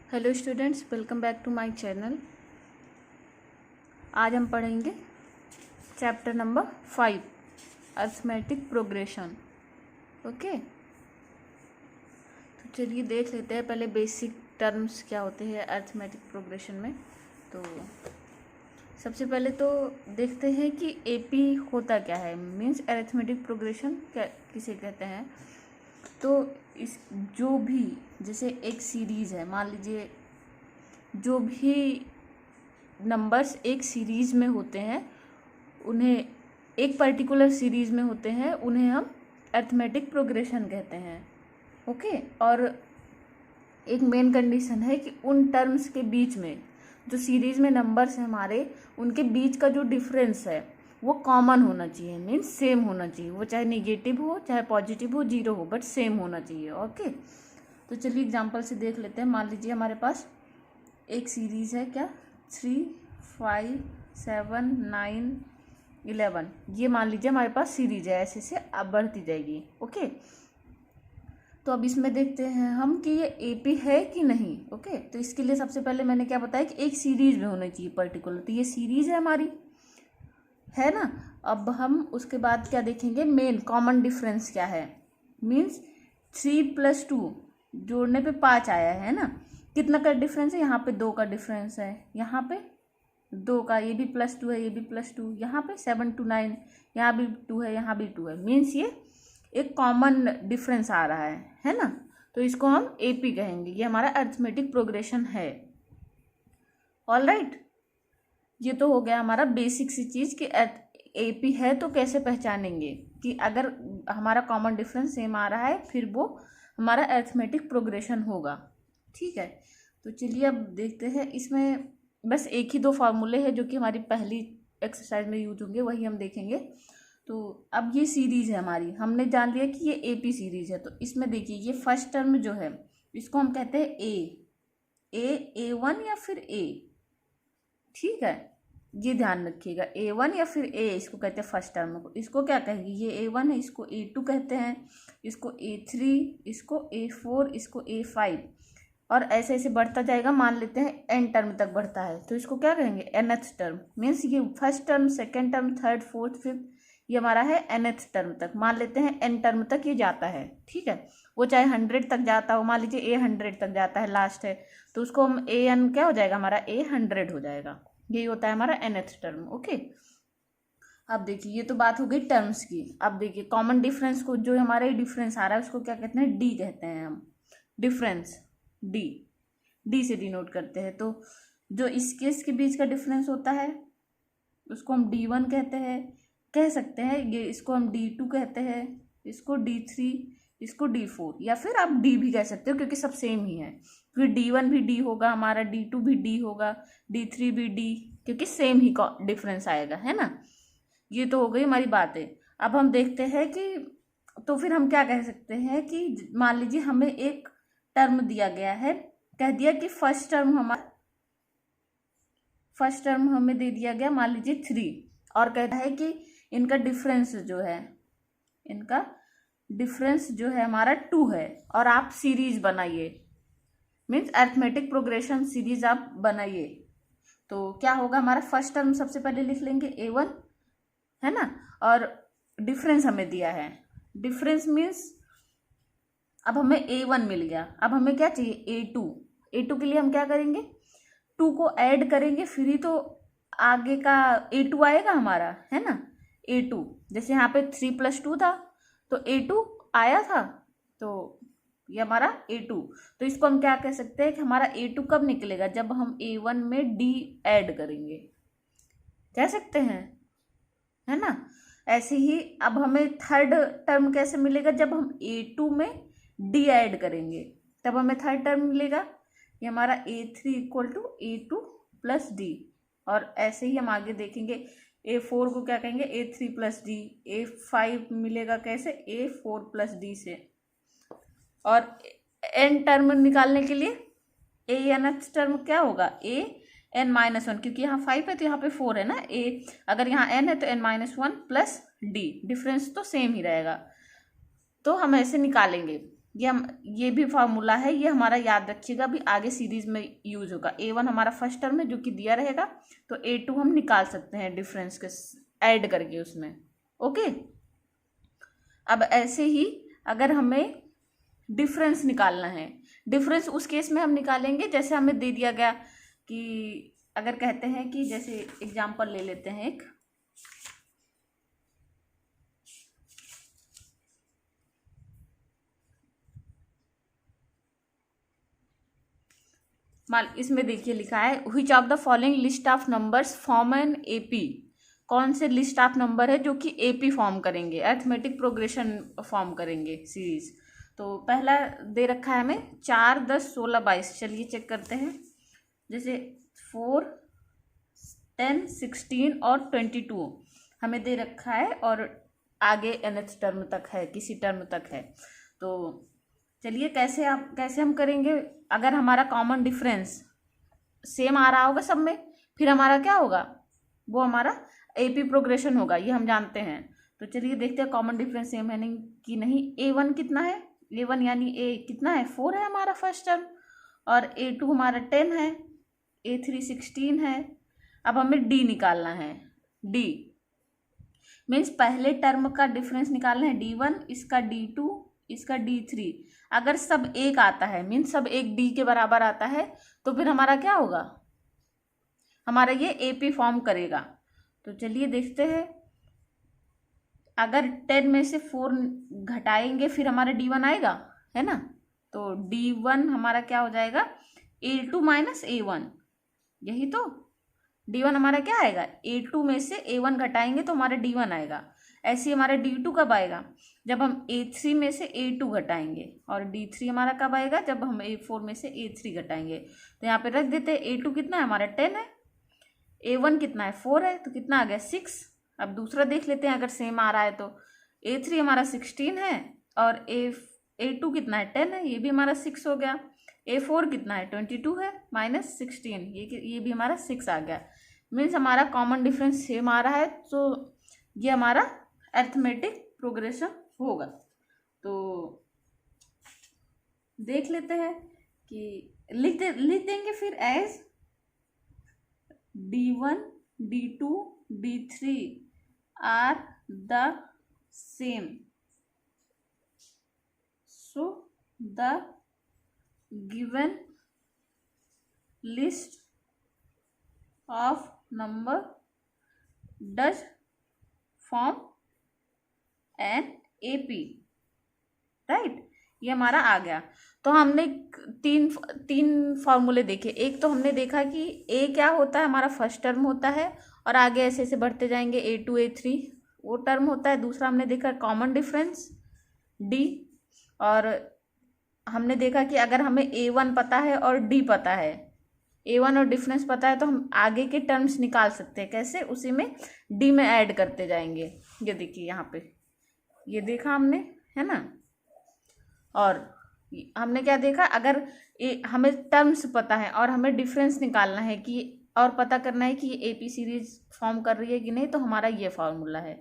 Hello students, welcome back to my channel. आज हम पढ़ेंगे chapter number 5 arithmetic progression. Okay, तो चलिए देख लेते हैं पहले बेसिक टर्म्स क्या होते हैं अरिथमेटिक प्रोग्रेशन में। तो सबसे पहले तो देखते हैं कि एपी होता क्या है, मीन्स अरिथमेटिक प्रोग्रेशन क्या किसे कहते हैं। तो इस जो भी जैसे एक सीरीज़ है, मान लीजिए जो भी नंबर्स एक सीरीज में होते हैं उन्हें एक पर्टिकुलर सीरीज में होते हैं उन्हें हम अरिथमेटिक प्रोग्रेशन कहते हैं। ओके, और एक मेन कंडीशन है कि उन टर्म्स के बीच में जो सीरीज में नंबर्स हैं हमारे, उनके बीच का जो डिफरेंस है वो कॉमन होना चाहिए, मीन्स सेम होना चाहिए। वो चाहे निगेटिव हो चाहे पॉजिटिव हो, जीरो हो, बट सेम होना चाहिए। ओके, तो चलिए एग्जांपल से देख लेते हैं। मान लीजिए हमारे पास एक सीरीज है, क्या 3, 5, 7, 9, 11, ये मान लीजिए हमारे पास सीरीज है, ऐसे से अब बढ़ती जाएगी। ओके, तो अब इसमें देखते हैं हम कि ये एपी है कि नहीं। ओके, तो इसके लिए सबसे पहले मैंने क्या बताया कि एक सीरीज में होनी चाहिए पर्टिकुलर, तो ये सीरीज है हमारी, है ना। अब हम उसके बाद क्या देखेंगे, मेन कॉमन डिफरेंस क्या है, मीन्स 3+2 जोड़ने पे 5 आया है ना। कितना का डिफरेंस है, यहाँ पे 2 का डिफरेंस है, यहाँ पे 2 का, ये भी +2 है, ये भी +2, यहाँ पे 7 to 9, यहाँ भी 2 है, यहाँ भी 2 है, मीन्स ये एक कॉमन डिफरेंस आ रहा है ना। तो इसको हम एपी कहेंगे, ये हमारा अरिथमेटिक प्रोग्रेशन है। ऑल राइट, ये तो हो गया हमारा बेसिक सी चीज़ कि एपी है तो कैसे पहचानेंगे कि अगर हमारा कॉमन डिफरेंस सेम आ रहा है फिर वो हमारा अरिथमेटिक प्रोग्रेशन होगा। ठीक है, तो चलिए अब देखते हैं। इसमें बस एक ही 2 फार्मूले हैं जो कि हमारी पहली एक्सरसाइज में यूज होंगे, वही हम देखेंगे। तो अब ये सीरीज है हमारी, हमने जान लिया कि ये एपी सीरीज है। तो इसमें देखिए ये फर्स्ट टर्म जो है इसको हम कहते हैं A1 या फिर A। ठीक है, ये ध्यान रखिएगा, A1 या फिर A, इसको कहते हैं फर्स्ट टर्म को। इसको क्या कहेंगे, ये A1 है, इसको A2 कहते हैं, इसको A3, इसको A4, इसको A5, और ऐसे ऐसे बढ़ता जाएगा। मान लेते हैं n टर्म तक बढ़ता है तो इसको क्या कहेंगे, nth टर्म। मीन्स ये first term, second term, third, fourth, fifth, ये हमारा है nth टर्म तक। मान लेते हैं n टर्म तक ये जाता है। ठीक है, वो चाहे 100 तक जाता हो, मान लीजिए A 100 तक जाता है, लास्ट है, तो उसको हम AN क्या हो जाएगा हमारा, A 100 हो जाएगा। यही होता है हमारा nth टर्म। ओके, अब देखिए ये तो बात हो गई टर्म्स की। अब देखिए कॉमन डिफरेंस को, जो हमारा डिफरेंस आ रहा है उसको क्या कहते हैं, डी कहते हैं हम। डिफरेंस डी से डिनोट करते हैं। तो जो इसके इसके बीच का डिफरेंस होता है उसको हम D1 कहते हैं, कह सकते हैं। ये इसको हम D2 कहते हैं, इसको D3, इसको D4, या फिर आप D भी कह सकते हो क्योंकि सब सेम ही है। फिर D1 भी D होगा हमारा, D2 भी D होगा, D3 भी D, क्योंकि सेम ही डिफरेंस आएगा, है ना। ये तो हो गई हमारी बातें। अब हम देखते हैं कि तो फिर हम क्या कह सकते हैं कि मान लीजिए हमें एक टर्म दिया गया है, कह दिया कि फर्स्ट टर्म हमें दे दिया गया, मान लीजिए 3, और कहता है कि इनका डिफरेंस जो है हमारा 2 है, और आप सीरीज बनाइए, मीन्स अरिथमेटिक प्रोग्रेशन सीरीज आप बनाइए। तो क्या होगा, हमारा फर्स्ट टर्म सबसे पहले लिख लेंगे A1, है ना, और डिफरेंस हमें दिया है। डिफरेंस मीन्स अब हमें A1 मिल गया, अब हमें क्या चाहिए, A2 के लिए हम क्या करेंगे, 2 को ऐड करेंगे, फिर ही तो आगे का A2 आएगा हमारा, है ना। A2 जैसे यहाँ पे 3+2 था तो A2 आया था, तो ये हमारा A2। तो इसको हम क्या कह सकते हैं कि हमारा A2 कब निकलेगा, जब हम A1 में D ऐड करेंगे, कह सकते हैं, है ना। ऐसे ही अब हमें थर्ड टर्म कैसे मिलेगा, जब हम A2 में D ऐड करेंगे तब हमें थर्ड टर्म मिलेगा। ये हमारा A3 = A2 + D, और ऐसे ही हम आगे देखेंगे। A4 को क्या कहेंगे, A3 + D। A5 मिलेगा कैसे, A4 + D से। और n टर्म निकालने के लिए nth टर्म क्या होगा, n-1, क्योंकि यहाँ 5 है तो यहाँ पे 4 है ना। अगर यहाँ n है तो n-1 + D, डिफरेंस तो सेम ही रहेगा। तो हम ऐसे निकालेंगे, ये भी फार्मूला है, ये हमारा याद रखिएगा, अभी आगे सीरीज में यूज होगा। A1 हमारा फर्स्ट टर्म है जो कि दिया रहेगा, तो A2 हम निकाल सकते हैं डिफरेंस के ऐड करके उसमें। ओके, अब ऐसे ही अगर हमें डिफरेंस निकालना है, डिफरेंस उस केस में हम निकालेंगे जैसे हमें दे दिया गया कि अगर कहते हैं कि जैसे एग्जांपल ले लेते हैं एक, मान इसमें देखिए लिखा है which of the following list of numbers form an AP, कौन से लिस्ट ऑफ नंबर है जो कि एपी फॉर्म करेंगे, अरिथमेटिक प्रोग्रेशन फॉर्म करेंगे सीरीज। तो पहला दे रखा है हमें 4, 10, 16, 22। चलिए चेक करते हैं, जैसे 4, 10, 16 और 22 हमें दे रखा है और आगे nth टर्म तक है, किसी टर्म तक है। तो चलिए कैसे हम करेंगे, अगर हमारा कॉमन डिफरेंस सेम आ रहा होगा सब में, फिर हमारा क्या होगा, वो हमारा एपी प्रोग्रेशन होगा, ये हम जानते हैं। तो चलिए देखते हैं कॉमन डिफरेंस सेम है नहीं कि नहीं। A1 कितना है, A1 यानी A कितना है, 4 है हमारा फर्स्ट टर्म, और A2 हमारा 10 है, A3 16 है। अब हमें D निकालना है, D मीन्स पहले टर्म का डिफरेंस निकालना है, D1, इसका D2, इसका D3। अगर सब एक आता है मीन्स सब एक D के बराबर आता है, तो फिर हमारा क्या होगा, हमारा ये AP फॉर्म करेगा। तो चलिए देखते हैं, अगर 10 में से 4 घटाएंगे फिर हमारा D1 आएगा, है ना। तो D1 हमारा क्या हो जाएगा, A2 माइनस A1, यही तो। D1 हमारा क्या आएगा, A2 में से A1 घटाएंगे तो हमारा D1 आएगा। ऐसे ही हमारा D2 कब आएगा, जब हम A3 में से A2 घटाएंगे, और D3 हमारा कब आएगा, जब हम A4 में से A3 घटाएंगे। तो यहाँ पे रख देते हैं, A2 कितना है हमारा 10 है, A1 कितना है 4 है, तो कितना आ गया 6। अब दूसरा देख लेते हैं अगर सेम आ रहा है तो, A3 हमारा 16 है और A2 कितना है 10 है, ये भी हमारा 6 हो गया। A4 कितना है 22 है माइनस 16, ये भी हमारा 6 आ गया। मीन्स हमारा कॉमन डिफरेंस सेम आ रहा है, तो ये हमारा अरिथमेटिक प्रोग्रेशन होगा। तो देख लेते हैं कि लिख देंगे फिर as D1, D2, D3 are the same, so the given list of number does form an AP, right. ये हमारा आ गया। तो हमने तीन फॉर्मूले देखे, एक तो हमने देखा कि A क्या होता है, हमारा फर्स्ट टर्म होता है, और आगे ऐसे ऐसे बढ़ते जाएंगे A2, A3 वो टर्म होता है। दूसरा हमने देखा कॉमन डिफरेंस D, और हमने देखा कि अगर हमें A1 पता है और D पता है, A1 और डिफरेंस पता है, तो हम आगे के टर्म्स निकाल सकते हैं। कैसे, उसी में D में ऐड करते जाएंगे। ये देखिए यहाँ पे ये देखा हमने, है ना। और हमने क्या देखा, अगर हमें टर्म्स पता है और हमें डिफरेंस निकालना है कि, और पता करना है कि ये AP सीरीज फॉर्म कर रही है कि नहीं, तो हमारा ये फॉर्मूला है।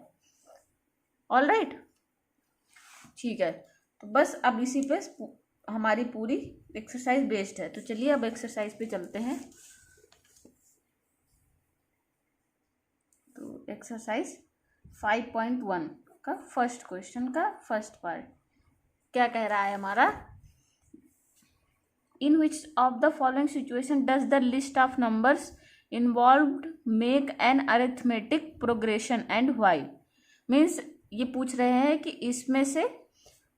ऑल राइट, ठीक है। तो बस अब इसी पे हमारी पूरी एक्सरसाइज बेस्ड है। तो चलिए अब एक्सरसाइज पे चलते हैं। तो एक्सरसाइज 5.1 का फर्स्ट क्वेश्चन का फर्स्ट पार्ट क्या कह रहा है हमारा, in which of the following situation does the list of numbers involved make an arithmetic progression and why. Means ये पूछ रहे हैं कि इसमें से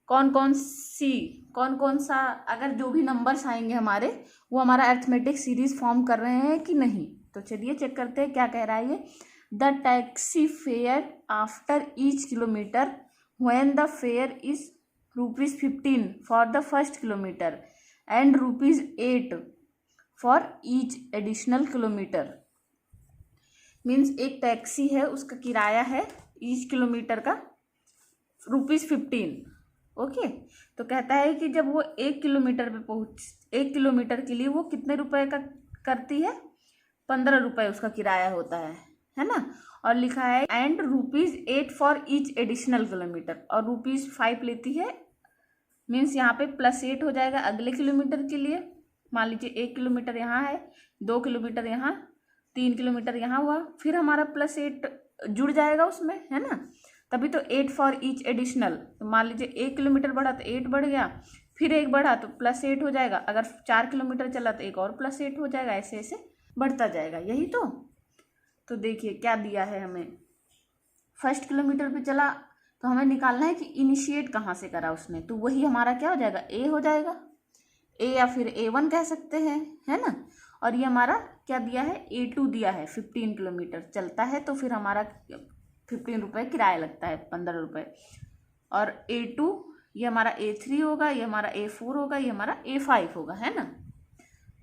कौन कौन सा अगर जो भी नंबर्स आएंगे हमारे, वो हमारा अरिथमेटिक सीरीज फॉर्म कर रहे हैं कि नहीं। तो चलिए चेक करते हैं क्या कह रहा है ये। The taxi fare after each kilometre when the fair is ₹15 for the first kilometer and ₹8 for each additional kilometer। Means एक टैक्सी है, उसका किराया है ईच किलोमीटर का ₹15। ओके, तो कहता है कि जब वो 1 किलोमीटर पे 1 किलोमीटर के लिए वो कितने रुपए का करती है, 15 रुपये उसका किराया होता है ना। और लिखा है and ₹8 for each additional kilometre, और ₹5 लेती है मीन्स यहाँ पे +8 हो जाएगा अगले किलोमीटर के लिए। मान लीजिए 1 किलोमीटर यहाँ है, 2 किलोमीटर यहाँ, 3 किलोमीटर यहाँ हुआ, फिर हमारा +8 जुड़ जाएगा उसमें, है ना। तभी तो 8 फॉर ईच एडिशनल। तो मान लीजिए 1 किलोमीटर बढ़ा तो 8 बढ़ गया, फिर 1 बढ़ा तो +8 हो जाएगा। अगर 4 किलोमीटर चला तो एक और +8 हो जाएगा, ऐसे ऐसे बढ़ता जाएगा। यही तो देखिए क्या दिया है हमें। फर्स्ट किलोमीटर पे चला तो हमें निकालना है कि इनिशिएट कहाँ से करा उसने, तो वही हमारा क्या हो जाएगा, ए हो जाएगा। ए या फिर A1 कह सकते हैं, है ना। और ये हमारा क्या दिया है, A2 दिया है। 15 किलोमीटर चलता है तो फिर हमारा 15 रुपये किराया लगता है, 15 रुपये। और A2 ये हमारा A3 होगा, ये हमारा A4 होगा, ये हमारा A5 होगा, है ना।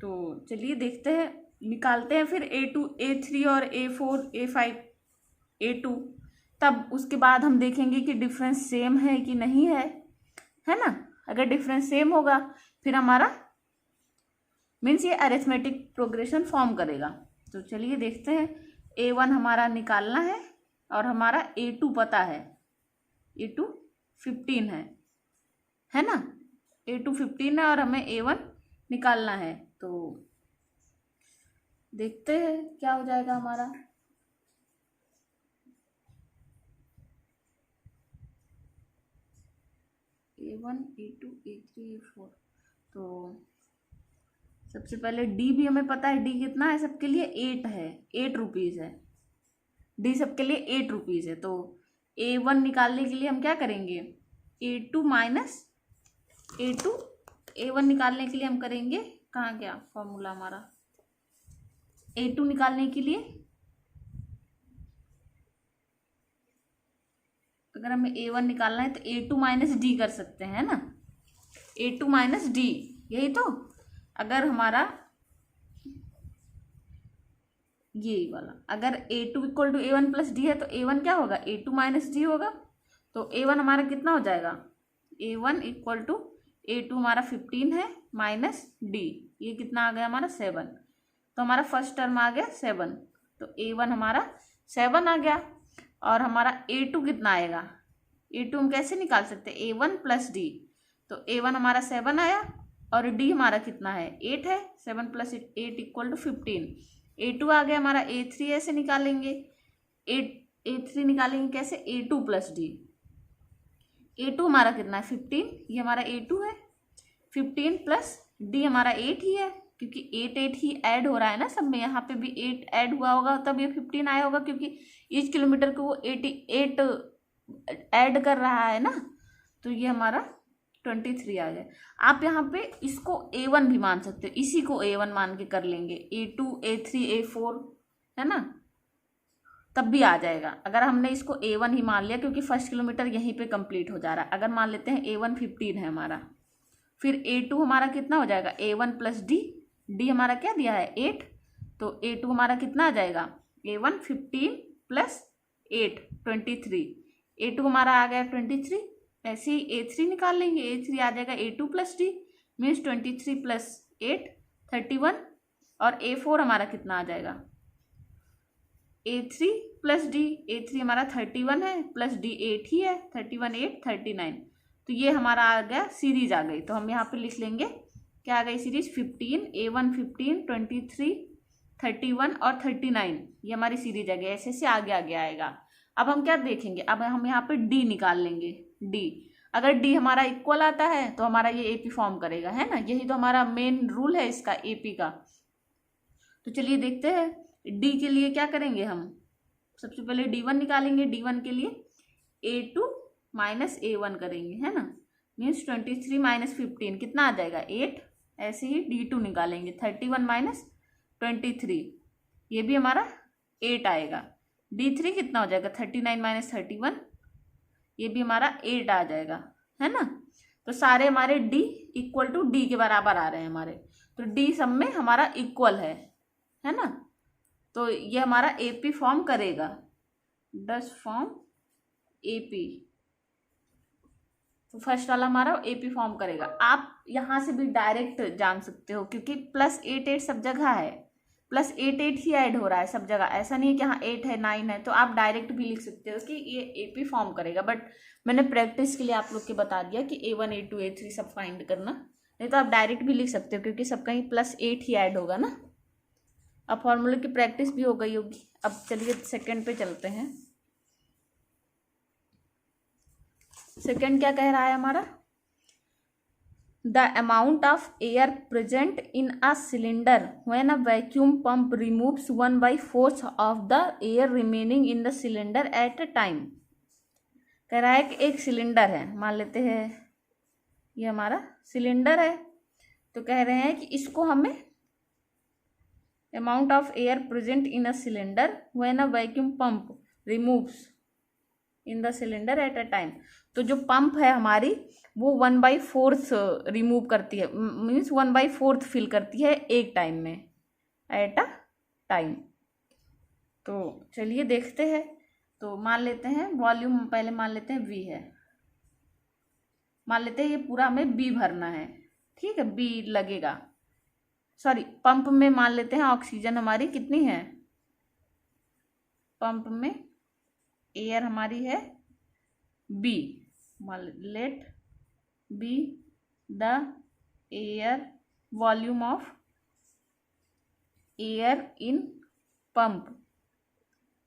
तो चलिए देखते हैं, निकालते हैं फिर A2, A3 और A4, A5, A2। तब उसके बाद हम देखेंगे कि डिफरेंस सेम है कि नहीं है ना। अगर डिफरेंस सेम होगा फिर हमारा मीन्स ये अरिथमेटिक प्रोग्रेशन फॉर्म करेगा। तो चलिए देखते हैं। A1 हमारा निकालना है और हमारा A2 पता है, A2 15 है ना। A2 15 है और हमें A1 निकालना है। तो देखते हैं क्या हो जाएगा हमारा। A1, A2, A3, A4। तो सबसे पहले डी भी हमें पता है, डी कितना है सबके लिए, 8 है, 8 रुपीज़ है। डी सबके लिए 8 रुपीज़ है। तो A1 निकालने के लिए हम क्या करेंगे, A2 माइनस A2, A1 निकालने के लिए हम करेंगे, कहाँ गया फॉर्मूला हमारा, A2 निकालने के लिए अगर हमें A1 निकालना है तो A2 माइनस डी कर सकते हैं, है ना। A2 माइनस डी, यही तो। अगर हमारा ये वाला, अगर A2 equal to A1 plus D है तो A1 क्या होगा, A2 माइनस डी होगा। तो A1 हमारा कितना हो जाएगा, A1 इक्वल टू A2 हमारा 15 है माइनस डी, ये कितना आ गया हमारा 7। तो हमारा फर्स्ट टर्म आ गया 7। तो A1 हमारा 7 आ गया। और हमारा A2 कितना आएगा, A2 हम कैसे निकाल सकते हैं, A1 प्लस डी। तो A1 हमारा 7 आया और डी हमारा कितना है, 8 है। 7 + 8 इक्वल टू 15। A2 आ गया हमारा, A3 ऐसे निकालेंगे, A3 निकालेंगे कैसे, A2 प्लस डी। A2 हमारा कितना है 15, ये हमारा A2 है। 15 प्लस डी हमारा 8 ही है, क्योंकि 8 ही ऐड हो रहा है ना सब में। यहाँ पे भी 8 ऐड हुआ होगा तब ये 15 आया होगा, क्योंकि ईच किलोमीटर को वो 88 ऐड कर रहा है ना। तो ये हमारा 23 आ गया। आप यहाँ पे इसको A1 भी मान सकते हो, इसी को A1 मान के कर लेंगे, A2, A3, A4, है ना, तब भी आ जाएगा। अगर हमने इसको A1 ही मान लिया, क्योंकि फर्स्ट किलोमीटर यहीं पे कंप्लीट हो जा रहा है। अगर मान लेते हैं A1 15 है हमारा, फिर A2 हमारा कितना हो जाएगा, A1 प्लस डी, डी हमारा क्या दिया है 8। तो A2 हमारा कितना आ जाएगा, A1 15 प्लस 8 23। A2 हमारा आ गया 23। ऐसे ही A3 निकाल लेंगे, A3 आ जाएगा A2 plus D, means 23 plus 8 31। और A4 हमारा कितना आ जाएगा, A3 प्लस डी, A3 हमारा 31 है प्लस डी 8 ही है, 31 8 39। तो ये हमारा आ गया सीरीज आ गई। तो हम यहाँ पे लिख लेंगे क्या आ गई सीरीज, 15, A1 15, 23, 31 और 39, ये हमारी सीरीज आ गई। ऐसे से आगे आगे आएगा। अब हम क्या देखेंगे, अब हम यहाँ पे डी निकाल लेंगे। डी, अगर डी हमारा इक्वल आता है तो हमारा ये एपी फॉर्म करेगा, है ना। यही तो हमारा मेन रूल है इसका, एपी का। तो चलिए देखते हैं डी के लिए क्या करेंगे हम। सबसे पहले D1 निकालेंगे। D1 के लिए A2 माइनस A1 करेंगे, है ना, मीन्स 23 माइनस 15 कितना आ जाएगा 8। ऐसे ही D2 निकालेंगे, 31 माइनस 23, ये भी हमारा 8 आएगा। D3 कितना हो जाएगा, 39 माइनस 31, ये भी हमारा 8 आ जाएगा, है ना। तो सारे हमारे D इक्वल टू D के बराबर आ रहे हैं हमारे। तो D सब में हमारा इक्वल है ना। तो ये हमारा एपी फॉर्म करेगा, डस फॉर्म एपी। तो फर्स्ट वाला हमारा एपी फॉर्म करेगा। आप यहाँ से भी डायरेक्ट जान सकते हो, क्योंकि +8 8 सब जगह है, +8 8 ही ऐड हो रहा है सब जगह, ऐसा नहीं है कि हाँ 8 है 9 है। तो आप डायरेक्ट भी लिख सकते हो कि ये AP फॉर्म करेगा, बट मैंने प्रैक्टिस के लिए आप लोग के बता दिया कि A1 A2 A3 सब फाइंड करना, नहीं तो आप डायरेक्ट भी लिख सकते हो क्योंकि सबका ही +8 ही ऐड होगा ना। अब फॉर्मूले की प्रैक्टिस भी हो गई होगी। अब चलिए सेकंड पे चलते हैं। सेकंड क्या कह रहा है हमारा, the amount of air present in a cylinder when a vacuum pump removes 1/4 of the air remaining in the cylinder at a time. कह रहा है कि एक सिलेंडर है, मान लेते हैं ये हमारा सिलेंडर है, तो कह रहे हैं कि इसको हमें amount of air present in a cylinder when a vacuum pump removes in the cylinder at a time. तो जो पंप है हमारी वो 1/4 रिमूव करती है, मीन्स 1/4 फिल करती है एक टाइम में, एट अ टाइम। तो चलिए देखते हैं। तो मान लेते हैं वॉल्यूम पहले मान लेते हैं V है, मान लेते हैं ये पूरा हमें B भरना है, ठीक है, B लगेगा, सॉरी पंप में मान लेते हैं ऑक्सीजन हमारी कितनी है, पंप में एयर हमारी है B, let B the air volume of air in pump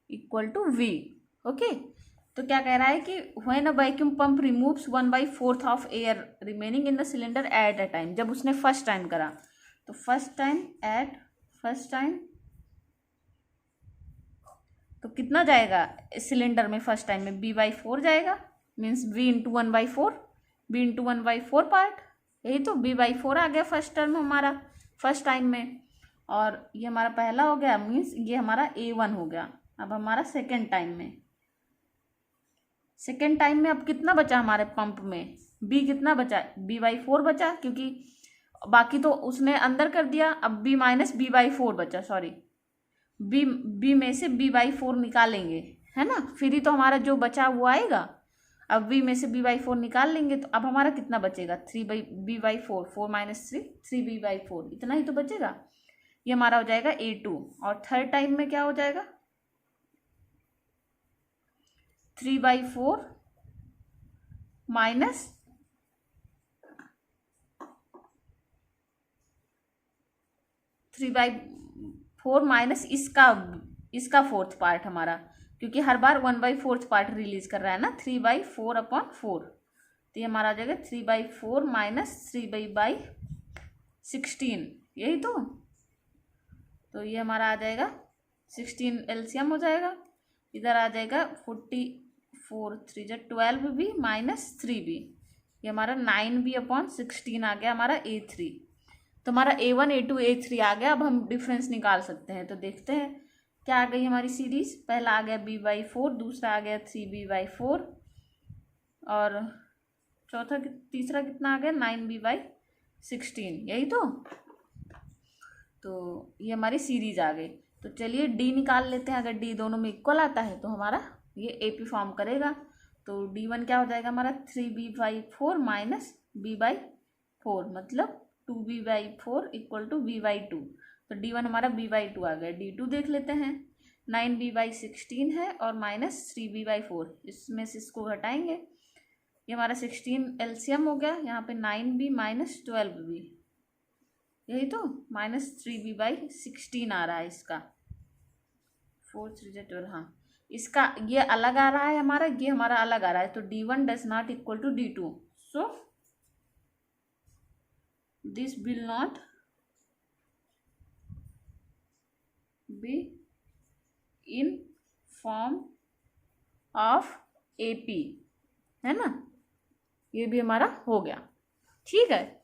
equal to V। Okay, तो क्या कह रहा है कि when a vacuum pump removes 1/4 of air remaining in the cylinder at a time, जब उसने फर्स्ट टाइम करा, तो फर्स्ट टाइम तो कितना जाएगा सिलेंडर में फर्स्ट टाइम में B/4 जाएगा, means V into 1/4, B into 1/4 part, यही तो B/4 आ गया फर्स्ट टर्म हमारा फर्स्ट टाइम में, और ये हमारा पहला हो गया, मीन्स ये हमारा A1 हो गया। अब हमारा सेकेंड टाइम में अब कितना बचा हमारे पंप में, B कितना बचा, B/4 बचा, क्योंकि बाकी तो उसने अंदर कर दिया, अब B माइनस B/4 बचा, सॉरी B में से B/4 निकालेंगे, है ना, फिर ही तो हमारा जो बचा वो आएगा। अब B में से B/4 निकाल लेंगे तो अब हमारा कितना बचेगा, 3/B/4, 4 माइनस 3, 3B/4, इतना ही तो बचेगा। ये हमारा हो जाएगा A2। और थर्ड टाइम में क्या हो जाएगा, 3/4 माइनस 3/4 माइनस इसका फोर्थ पार्ट हमारा, क्योंकि हर बार 1/4 पार्ट रिलीज कर रहा है ना, 3/4/4, तो ये हमारा आ जाएगा 3/4 माइनस 3/16, यही तो ये हमारा आ जाएगा 16 एलसीएम हो जाएगा, इधर आ जाएगा 44 3 12B माइनस 3B, ये हमारा 9B/16 आ गया हमारा A3। तो हमारा A1 A2 A3 आ गया। अब हम डिफरेंस निकाल सकते हैं, तो देखते हैं क्या आ गई हमारी सीरीज। पहला आ गया B/4, दूसरा आ गया 3B/4, और चौथा तीसरा कितना आ गया 9B/16, यही तो ये हमारी सीरीज आ गई। तो चलिए D निकाल लेते हैं। अगर D दोनों में इक्वल आता है तो हमारा ये AP फॉर्म करेगा। तो D1 क्या हो जाएगा हमारा 3B/4 माइनस B/4, मतलब 2B/4 इक्वल टू B/2। तो D1 हमारा B/2 आ गया। D2 देख लेते हैं, 9B/16 है और माइनस 3B/4, इसमें से इसको घटाएंगे, ये हमारा 16 एलसीएम हो गया, यहाँ पे 9B माइनस 12B, यही तो माइनस 3B/16 आ रहा है इसका, 4 3 12, हाँ इसका ये अलग आ रहा है हमारा, ये हमारा अलग आ रहा है। तो D1 does not equal to D2, so this will not be in form of AP, है ना, ये भी हमारा हो गया, ठीक है।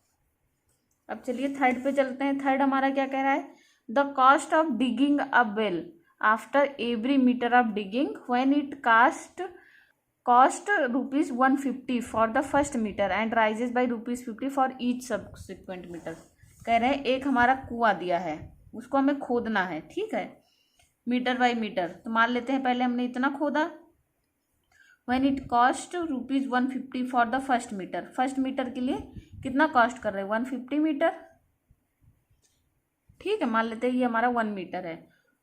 अब चलिए थर्ड पे चलते हैं। थर्ड हमारा क्या कह रहा है, the cost of digging a well after every metre of digging when it cost ₹150 for the first metre and rises by ₹50 for each subsequent metre. कह रहे हैं एक हमारा कुआं दिया है, उसको हमें खोदना है, ठीक है, मीटर बाई मीटर। तो मान लेते हैं पहले हमने इतना खोदा, when it cost ₹150 for the first metre, first metre के लिए कितना कॉस्ट कर रहे हैं 150 मीटर, ठीक है, मान लेते हैं ये हमारा 1 मीटर है,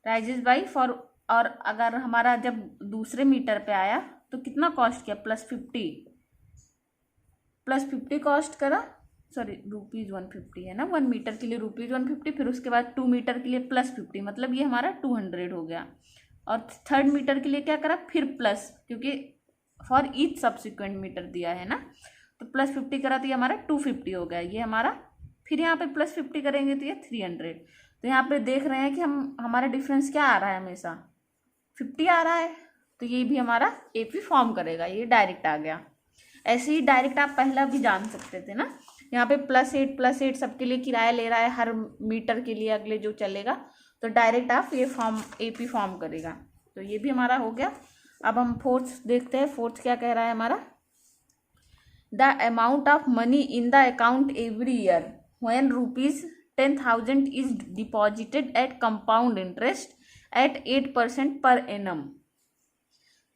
राइजेज बाई फॉर, और अगर हमारा जब दूसरे मीटर पे आया तो कितना कॉस्ट किया, +50 कॉस्ट करा, सॉरी ₹150 है ना, 1 मीटर के लिए ₹150, फिर उसके बाद 2 मीटर के लिए +50, मतलब ये हमारा 200 हो गया। और 3rd मीटर के लिए क्या करा, फिर प्लस, क्योंकि फॉर ईच सब्सिक्वेंट मीटर दिया है ना, तो +50 करा तो ये हमारा 250 हो गया, ये हमारा, फिर यहाँ पे +50 करेंगे तो ये 300। तो यहाँ पे देख रहे हैं कि हमारा डिफरेंस क्या आ रहा है, हमेशा 50 आ रहा है, तो ये भी हमारा एपी फॉर्म करेगा, ये डायरेक्ट आ गया। ऐसे ही डायरेक्ट आप पहला भी जान सकते थे ना, यहाँ पे +8 सबके लिए किराया ले रहा है हर मीटर के लिए, अगले जो चलेगा, तो डायरेक्ट आप ये फॉर्म एपी फॉर्म करेगा। तो ये भी हमारा हो गया। अब हम फोर्थ देखते हैं, फोर्थ क्या कह रहा है हमारा, the amount of money in the account every year when ₹10,000 is deposited at compound interest at 8% per annum.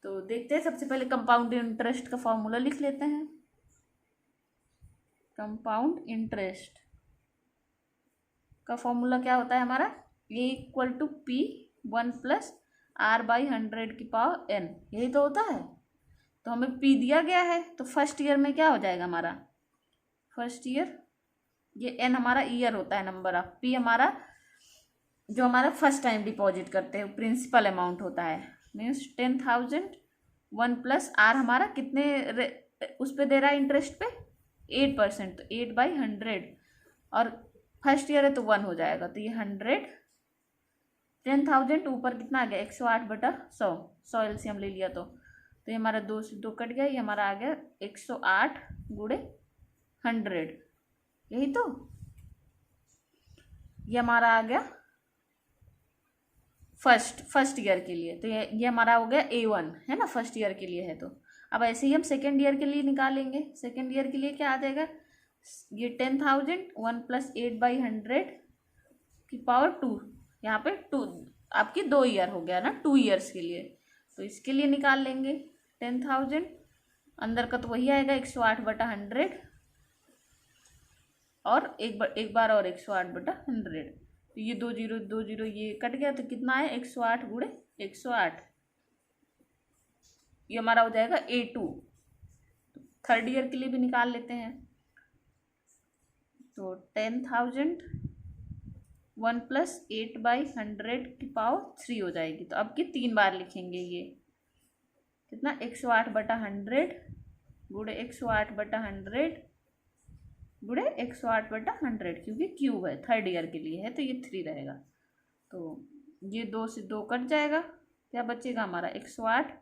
तो देखते हैं, सबसे पहले कंपाउंड इंटरेस्ट का फॉर्मूला लिख लेते हैं। कंपाउंड इंटरेस्ट का फॉर्मूला क्या होता है हमारा, A = P1 + R/100⁴ n, यही तो होता है। तो हमें P दिया गया है, तो फर्स्ट ईयर में क्या हो जाएगा हमारा, फर्स्ट ईयर, ये n हमारा ईयर होता है, नंबर ऑफ, P हमारा जो हमारा फर्स्ट टाइम डिपॉजिट करते हैं प्रिंसिपल अमाउंट होता है, मीन्स 10,000, 1 + R हमारा कितने उस पर दे रहा है इंटरेस्ट पे, 8%, तो 8/100, और फर्स्ट ईयर है तो 1 हो जाएगा, तो ये 100, 10,000 ऊपर कितना आ गया, 108/100, 100 LCM ले लिया तो ये हमारा 2 से 2 कट गया, ये हमारा आ गया 108 × 100, यही तो, ये हमारा आ गया फर्स्ट ईयर के लिए। तो ये हमारा हो गया A1 है ना, फर्स्ट ईयर के लिए है। तो अब ऐसे ही हम सेकेंड ईयर के लिए निकालेंगे। सेकेंड ईयर के लिए क्या आ जाएगा, ये 10,000, 1 + 8/100⁴, यहाँ पे 2 आपकी 2 ईयर हो गया ना, 2 ईयर्स के लिए। तो इसके लिए निकाल लेंगे 10,000, अंदर का तो वही आएगा 108/100, और एक बार और 108/100, तो ये 2 0 2 0 ये कट गया, तो कितना है 108 × 108, ये हमारा हो जाएगा A2। थर्ड ईयर के लिए भी निकाल लेते हैं। तो 10,000, 1 + 8/100⁴ हो जाएगी। तो अब की 3 बार लिखेंगे, ये कितना 108/100 × 108/100 × 108/100, क्योंकि क्यूब है, थर्ड ईयर के लिए है, तो ये 3 रहेगा। तो ये 2 से 2 कट जाएगा, क्या बचेगा हमारा 108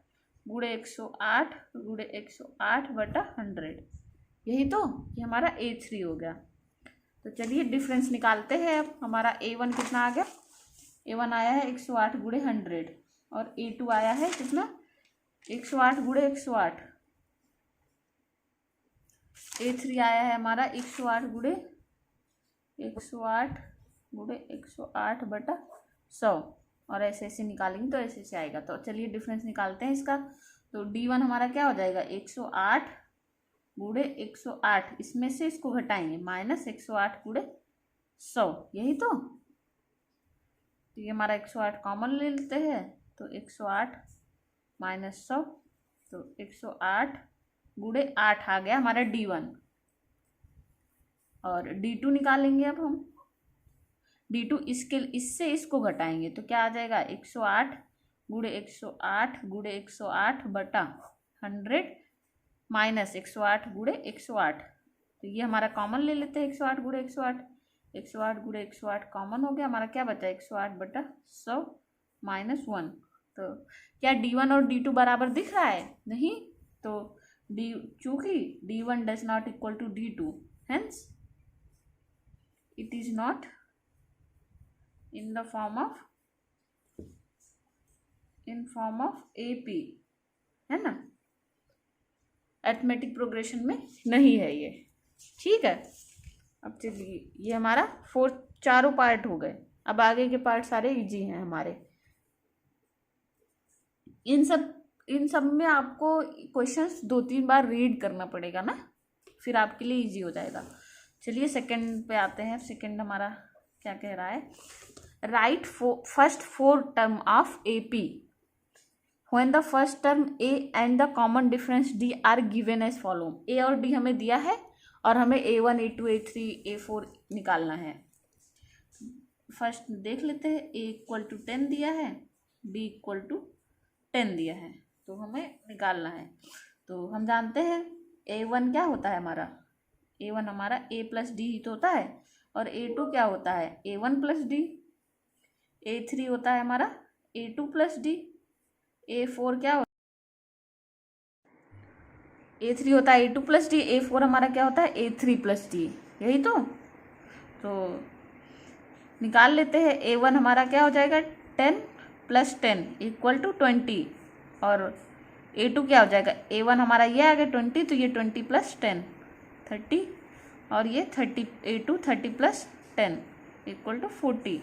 × 108 × 108/100, यही तो, ये हमारा A3 हो गया। तो चलिए डिफरेंस निकालते हैं। अब हमारा A1 कितना आ गया, A1 आया है 108 × 100, और A2 आया है कितना 108 × 108, A3 आया है हमारा 108 × 108/100, और ऐसे ऐसे निकालेंगे तो ऐसे ऐसे आएगा। तो चलिए डिफरेंस निकालते हैं इसका। तो D1 हमारा क्या हो जाएगा 108 × 108, इसमें से इसको घटाएंगे, -108 × 100, यही तो। ये हमारा 108 कॉमन ले लेते हैं, तो 108 - 100, तो 108 × 8 आ गया हमारा D1। और D2 निकालेंगे अब हम। D2 इससे इसको घटाएंगे, तो क्या आ जाएगा 108 × 108 × 108/100 -108 × 108, तो ये हमारा कॉमन ले लेते हैं 108 × 108, 108 × 108 कॉमन हो गया, हमारा क्या बचा 108/100 -1। तो क्या D1 और D2 बराबर दिख रहा है, नहीं, तो चूंकि D1 does not equal to D2, hence it is not in the form of AP, है ना, अरिथमेटिक प्रोग्रेशन में नहीं है ये, ठीक है। अब चलिए, ये हमारा चारों पार्ट हो गए। अब आगे के पार्ट सारे इजी हैं हमारे। इन सब में आपको क्वेश्चंस 2-3 बार रीड करना पड़ेगा ना, फिर आपके लिए इजी हो जाएगा। चलिए सेकंड पे आते हैं। सेकंड हमारा क्या कह रहा है, right first 4 term of AP when the first term A and the common difference D are given as follow। A और D हमें दिया है और हमें A1 A2 A3 A4 निकालना है। फर्स्ट देख लेते हैं, A इक्वल टू 10 दिया है, D इक्वल टू 10 दिया है, तो हमें निकालना है। तो हम जानते हैं A1 क्या होता है हमारा, A1 हमारा A प्लस डी तो होता है, और A2 क्या होता है A1 प्लस डी, A3 होता है हमारा A2 प्लस डी, A4 क्या होता है A3 होता है A2 प्लस डी, A4 हमारा क्या होता है A3 प्लस डी, यही तो निकाल लेते हैं। A1 हमारा क्या हो जाएगा 10 प्लस 10 इक्वल टू 20, और A2 क्या हो जाएगा, A1 हमारा ये आ गया 20, तो ये 20 प्लस 10 30, और ये 30 A2 30 plus 10 equal to 40,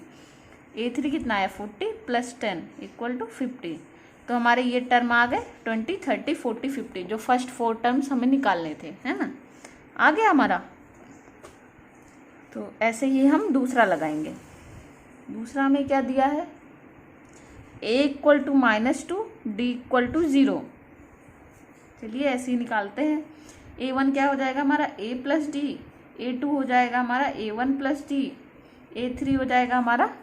A3 कितना है 40 प्लस 10 इक्वल टू 50। तो हमारे ये टर्म आ गए 20 30 40 50, जो फर्स्ट 4 टर्म्स हमें निकालने थे, है ना, आ गया हमारा। तो ऐसे ही हम दूसरा लगाएंगे। दूसरा हमें क्या दिया है, A equal to -2 D equal to 0। चलिए ऐसे ही निकालते हैं। A1 क्या हो जाएगा हमारा A प्लस डी, A2 हो जाएगा हमारा A1 प्लस डी, A3 हो जाएगा हमारा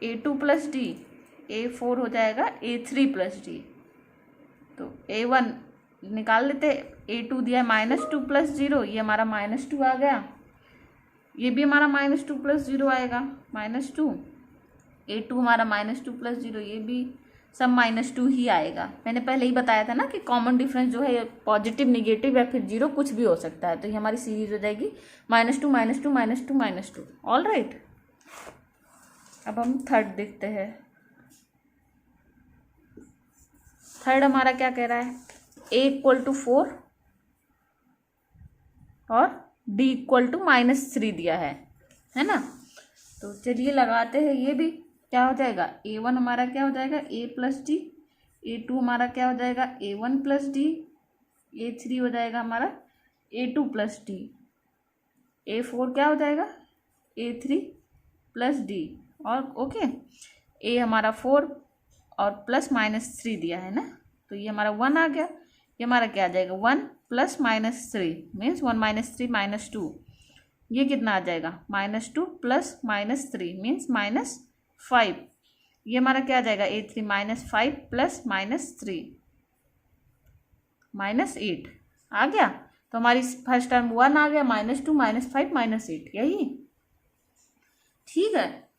A2 प्लस डी, A4 हो जाएगा A3 प्लस डी। तो A1 निकाल लेते, A2 दिया -2 प्लस 0, ये हमारा -2 आ गया, ये भी हमारा -2 प्लस 0 आएगा, -2, A2 हमारा -2 प्लस 0, ये भी सब -2 ही आएगा। मैंने पहले ही बताया था ना कि कॉमन डिफरेंस जो है पॉजिटिव निगेटिव या फिर 0 कुछ भी हो सकता है। तो ये हमारी सीरीज हो जाएगी -2 -2 -2 -2। ऑल राइट, अब हम थर्ड देखते हैं। थर्ड हमारा क्या कह रहा है, A इक्वल टू 4 और D इक्वल टू -3 दिया है ना। तो चलिए लगाते हैं, ये भी क्या हो जाएगा, A1 हमारा क्या हो जाएगा A प्लस डी, A2 हमारा क्या हो जाएगा A1 प्लस डी, A3 हो जाएगा हमारा A2 प्लस डी, A4 क्या हो जाएगा A3 प्लस डी, और ओके A हमारा 4 और प्लस -3 दिया है ना, तो ये हमारा 1 आ गया। ये हमारा क्या आ जाएगा 1 प्लस -3 मीन्स 1 - 3 -2, ये कितना आ जाएगा -2 प्लस -3 मीन्स -5। ये हमारा क्या आ जाएगा A3 -5 प्लस -3 -8 आ गया। तो हमारी फर्स्ट टर्म 1 आ गया, -2 -5 -8, यही ठीक है।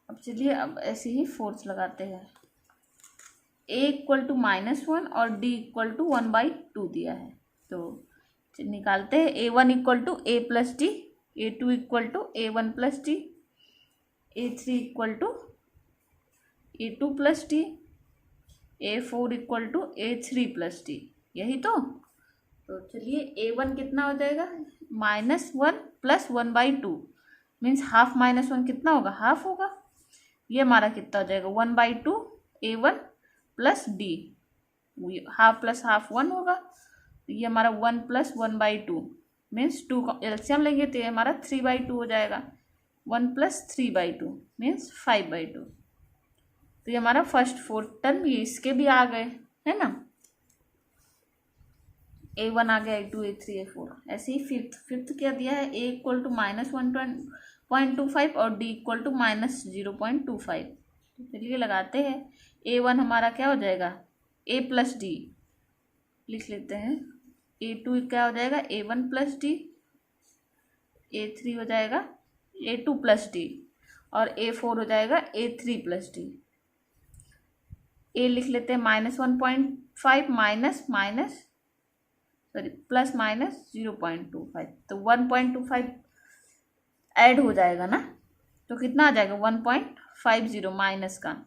अब चलिए अब ऐसे ही फोर्थ लगाते हैं। A इक्वल टू -1 और D इक्वल टू 1/2 दिया है, तो निकालते हैं। A1 equal to A plus D, A2 equal to A1 plus D, A3 equal to A2 plus D, A4 equal to A3 plus D, यही तो चलिए A1 कितना हो जाएगा -1 प्लस 1/2 मीन्स हाफ -1 कितना होगा, हाफ होगा। ये हमारा कितना हो जाएगा 1/2 A1 plus D, half plus half 1 होगा। ये हमारा 1 प्लस 1/2 मीन्स 2 का एलसीएम लेंगे तो ये हमारा 3/2 हो जाएगा। 1 प्लस 3/2 मीन्स 5/2। तो ये हमारा फर्स्ट 4 टर्म ये इसके भी आ गए, है ना। A1 आ गया, A2 A3 A4। ऐसे ही फिफ्थ क्या दिया है, A इक्वल टू -1.25 और D इक्वल टू -0.25। तो चलिए लगाते हैं। A1 हमारा क्या हो जाएगा A प्लस डी, लिख लेते हैं। A2 क्या हो जाएगा A1 प्लस डी, A3 हो जाएगा A2 प्लस डी, और A4 हो जाएगा A3 प्लस डी। A लिख लेते हैं -1.5 प्लस -0.25, तो 1.25 ऐड हो जाएगा ना, तो कितना आ जाएगा 1.50 माइनस का,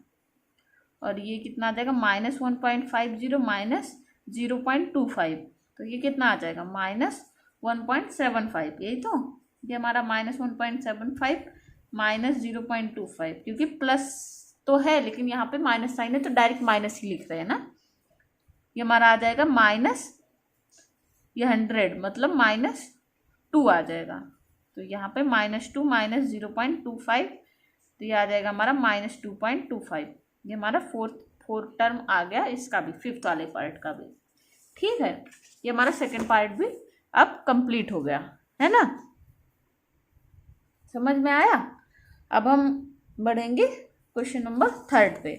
और ये कितना आ जाएगा -1.50 माइनस 0.25, तो ये कितना आ जाएगा -1.75। यही तो ये हमारा -1.75 माइनस 0.25, क्योंकि प्लस तो है लेकिन यहाँ पे माइनस साइन है तो डायरेक्ट माइनस ही लिख रहे हैं ना। ये हमारा आ जाएगा ये 100 मतलब -2 आ जाएगा। तो यहाँ पे -2 माइनस 0.25, तो ये आ जाएगा हमारा -2.25। ये हमारा फोर्थ टर्म आ गया, इसका भी, फिफ्थ वाले पार्ट का भी। ठीक है, ये हमारा सेकेंड पार्ट भी अब कंप्लीट हो गया है ना, समझ में आया। अब हम बढ़ेंगे क्वेश्चन नंबर 3 पे।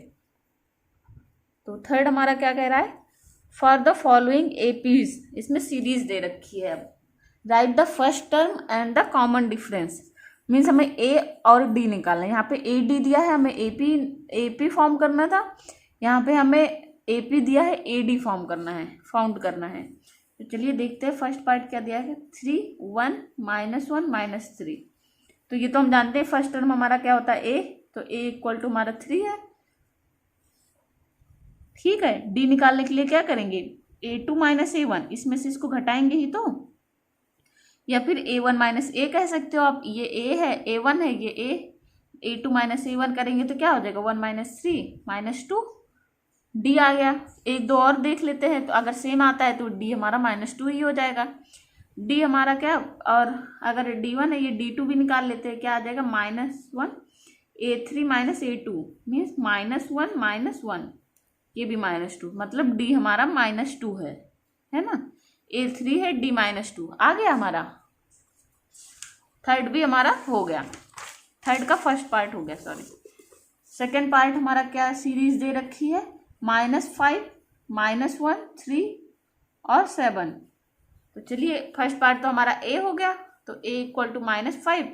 तो 3 हमारा क्या कह रहा है, फॉर द फॉलोइंग एपीज, इसमें सीरीज दे रखी है। अब right the first term and the common difference, means हमें ए और डी निकालना है। यहाँ पे ए डी दिया है, हमें एपी फॉर्म करना था। यहाँ पे हमें एपी दिया है, ए डी फॉर्म करना है, फाउंड करना है। तो चलिए देखते हैं फर्स्ट पार्ट क्या दिया है, 3 1 -1 -3। तो ये तो हम जानते हैं फर्स्ट टर्म हमारा क्या होता है, ए, तो ए इक्वल टू हमारा 3 है। ठीक है, डी निकालने के लिए क्या करेंगे, A2 - A1, इसमें से इसको घटाएंगे ही तो, या फिर A1 - A कह सकते हो आप। ये A है, A1 है, ये A, A2 - A1 करेंगे तो क्या हो जाएगा, 1 - 3 -2, डी आ गया। एक दो और देख लेते हैं, तो अगर सेम आता है तो डी हमारा -2 ही हो जाएगा। डी हमारा क्या, और अगर D1 है, ये D2 भी निकाल लेते हैं, क्या आ जाएगा, -1 A3 - A2 मीन्स -1 -1, ये भी -2, मतलब डी हमारा -2 है ना। A3 है, डी -2 आ गया हमारा। थर्ड भी हमारा हो गया, थर्ड का फर्स्ट पार्ट हो गया, सॉरी। सेकेंड पार्ट हमारा क्या सीरीज दे रखी है, -5 -1 3 और 7। तो चलिए फर्स्ट पार्ट तो हमारा ए हो गया, तो a इक्वल टू -5,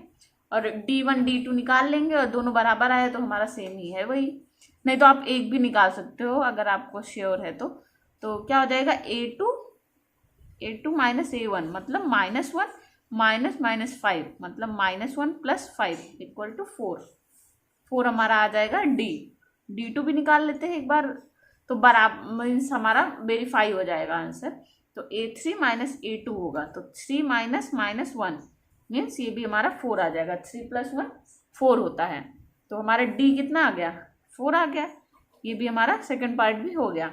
और D1 D2 निकाल लेंगे, और दोनों बराबर आए तो हमारा सेम ही है वही। नहीं तो आप एक भी निकाल सकते हो अगर आपको श्योर है तो। क्या हो जाएगा, A2 - A1 मतलब -1 -5, मतलब -1 + 5 = 4 हमारा आ जाएगा डी। D2 भी निकाल लेते हैं एक बार, तो बराबर मीन्स हमारा वेरीफाई हो जाएगा आंसर। तो A3 - A2 होगा, तो 3 -1 मीन्स ये भी हमारा 4 आ जाएगा। 3 + 1 4 होता है, तो हमारा डी कितना आ गया, 4 आ गया। ये भी हमारा सेकंड पार्ट भी हो गया।